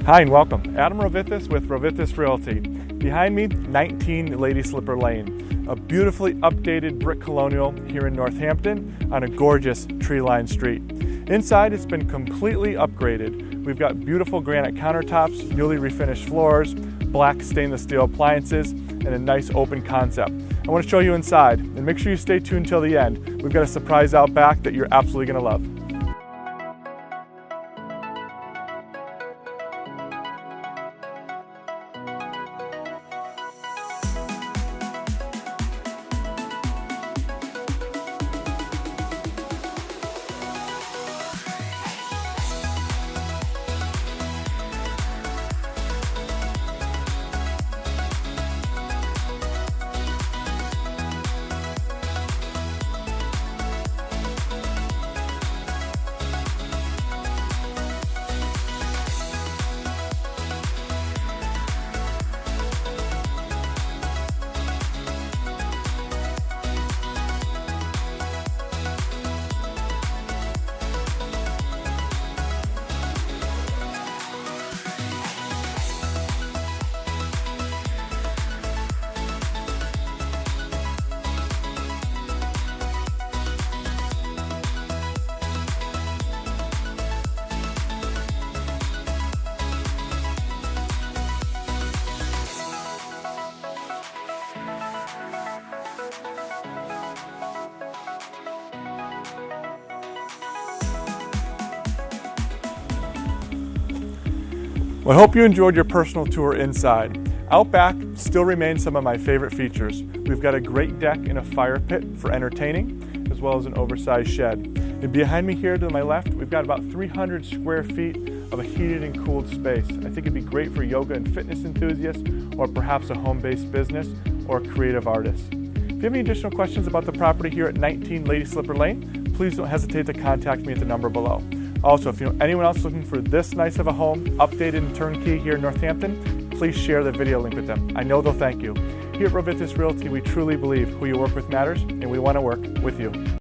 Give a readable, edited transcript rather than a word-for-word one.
Hi and welcome. Adam Rovithis with Rovithis Realty. Behind me, 19 Ladyslipper Lane, a beautifully updated brick colonial here in Northampton on a gorgeous tree-lined street. Inside, it's been completely upgraded. We've got beautiful granite countertops, newly refinished floors, black stainless steel appliances, and a nice open concept. I want to show you inside, and make sure you stay tuned till the end. We've got a surprise out back that you're absolutely going to love. Well, I hope you enjoyed your personal tour inside. Out back still remains some of my favorite features. We've got a great deck and a fire pit for entertaining, as well as an oversized shed. And behind me here to my left, we've got about 300 square feet of a heated and cooled space. I think it'd be great for yoga and fitness enthusiasts, or perhaps a home-based business or a creative artist. If you have any additional questions about the property here at 19 Ladyslipper Lane, please don't hesitate to contact me at the number below. Also, if you know anyone else looking for this nice of a home, updated and turnkey here in Northampton, please share the video link with them. I know they'll thank you. Here at Rovithis Realty, we truly believe who you work with matters, and we want to work with you.